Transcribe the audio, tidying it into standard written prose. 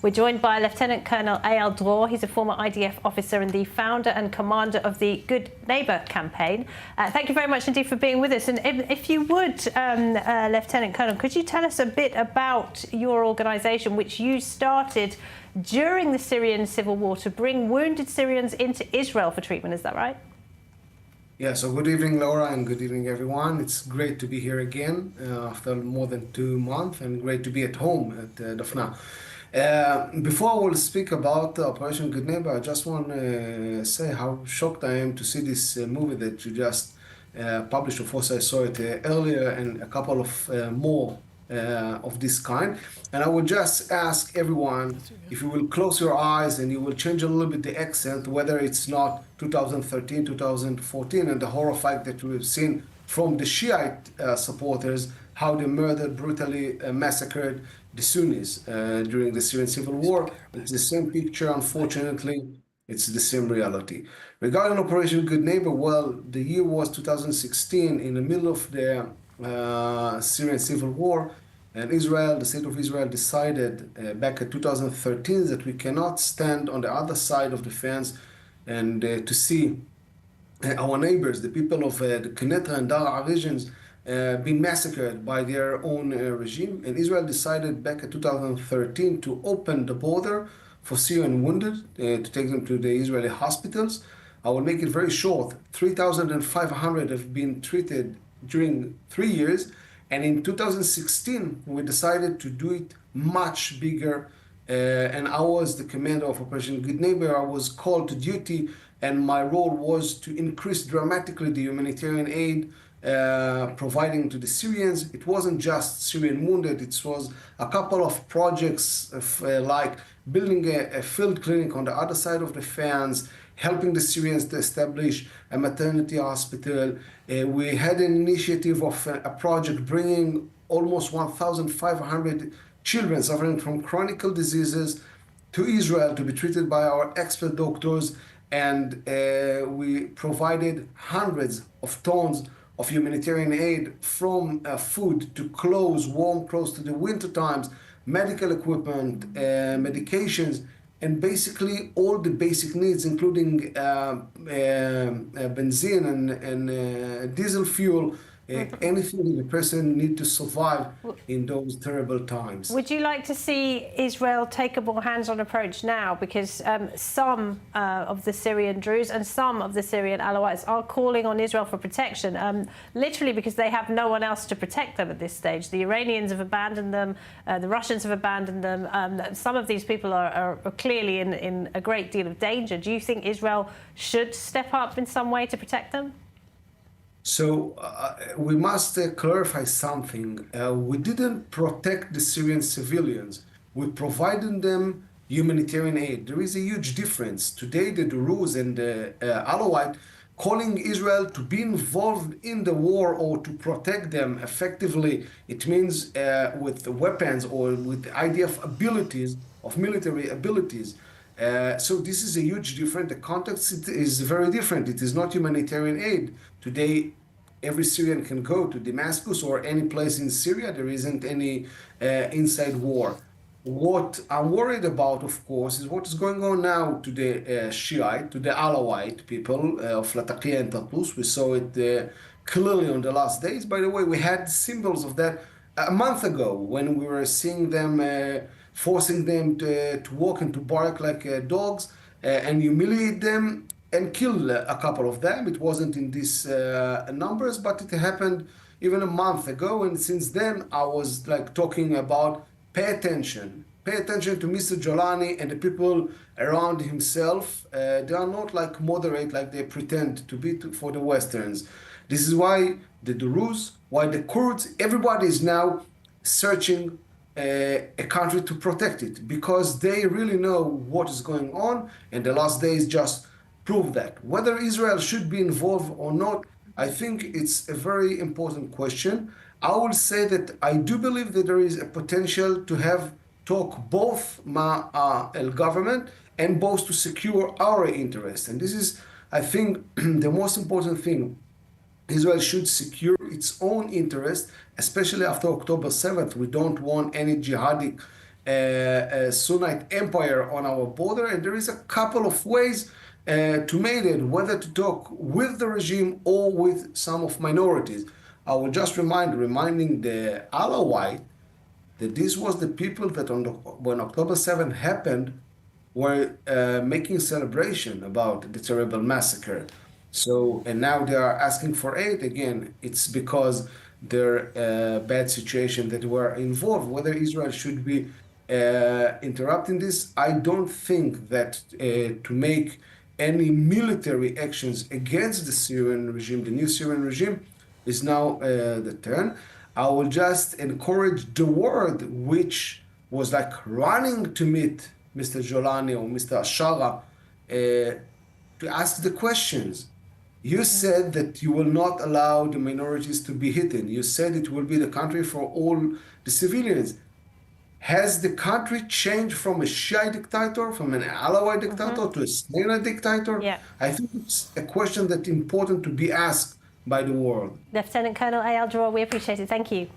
We're joined by Lieutenant Colonel Eyal Dror. He's a former IDF officer and the founder and commander of the Good Neighbour campaign. Thank you very much indeed for being with us. And if you would, Lieutenant Colonel, could you tell us a bit about your organisation, which you started during the Syrian civil war to bring wounded Syrians into Israel for treatment? Is that right? Yeah, so good evening, Laura, and good evening, everyone. It's great to be here again after more than 2 months, and great to be at home at Dafna. Before I will speak about Operation Good Neighbor, I just want to say how shocked I am to see this movie that you just published. Of course, I saw it earlier, and a couple of more of this kind. And I would just ask everyone, if you will close your eyes and you will change a little bit the accent, whether it's not 2013, 2014, and the horror fact that we've seen from the Shiite supporters, how they murdered, brutally massacred the Sunnis during the Syrian civil war. It's the same picture, unfortunately. It's the same reality. Regarding Operation Good Neighbor, well, the year was 2016, in the middle of the Syrian civil war, and Israel, the state of Israel, decided back in 2013 that we cannot stand on the other side of the fence and to see our neighbors, the people of the Quneitra and Daraa regions, being massacred by their own regime. And Israel decided back in 2013 to open the border for Syrian wounded, to take them to the Israeli hospitals. I will make it very short. 3,500 have been treated during 3 years. And in 2016, we decided to do it much bigger. And I was the commander of Operation Good Neighbor. I was called to duty, and my role was to increase dramatically the humanitarian aid providing to the Syrians. It wasn't just Syrian wounded. It was a couple of projects like building a field clinic on the other side of the fence, helping the Syrians to establish a maternity hospital. We had an initiative of a project bringing almost 1,500 children suffering from chronic diseases to Israel to be treated by our expert doctors. And we provided hundreds of tons of humanitarian aid, from food to clothes, warm clothes to the winter times, medical equipment, medications, and basically all the basic needs, including benzene and diesel fuel, anything that the person needs to survive in those terrible times. Would you like to see Israel take a more hands-on approach now? Because some of the Syrian Druze and some of the Syrian Alawites are calling on Israel for protection, literally because they have no one else to protect them at this stage. The Iranians have abandoned them, the Russians have abandoned them. Some of these people are clearly in a great deal of danger. Do you think Israel should step up in some way to protect them? So we must clarify something. We didn't protect the Syrian civilians. We provided them humanitarian aid. There is a huge difference. Today, the Druze and the Alawite calling Israel to be involved in the war or to protect them effectively. It means with weapons or with IDF abilities, of military abilities. So this is a huge difference. The context is very different. It is not humanitarian aid. Today, every Syrian can go to Damascus or any place in Syria. There isn't any inside war. What I'm worried about, of course, is what is going on now to the Shiite, to the Alawite people of Latakia and Tartus. We saw it clearly on the last days. By the way, we had symbols of that a month ago when we were seeing them forcing them to walk and to bark like dogs and humiliate them and kill a couple of them. It wasn't in these numbers, but it happened even a month ago. And since then, I was like talking about pay attention to Mr. Jolani and the people around himself. They are not like moderate like they pretend to be for the Westerns. This is why the Druze, why the Kurds, everybody is now searching a country to protect it, because they really know what is going on, and the last days just prove that. Whether Israel should be involved or not, I think it's a very important question. I will say that I do believe that there is a potential to have talk both government and both to secure our interests. And this is, I think, the most important thing. Israel should secure its own interest, especially after October 7th. We don't want any jihadi Sunnite empire on our border, and there is a couple of ways to make it, whether to talk with the regime or with some of minorities. I will just reminding the Alaouite that this was the people that when October 7 happened were making celebration about the terrible massacre. So, and now they are asking for aid again. It's because their bad situation that were involved, whether Israel should be interrupting this. I don't think that to make any military actions against the Syrian regime, the new Syrian regime, is now the turn. I will just encourage the world, which was like running to meet Mr. Jolani or Mr. Ashara, to ask the questions. You said that you will not allow the minorities to be hidden. You said it will be the country for all the civilians. Has the country changed from a Shia dictator, from an Alawite dictator to a Sunni dictator? Yeah. I think it's a question that's important to be asked by the world. Lieutenant Colonel Eyal Dror, we appreciate it. Thank you.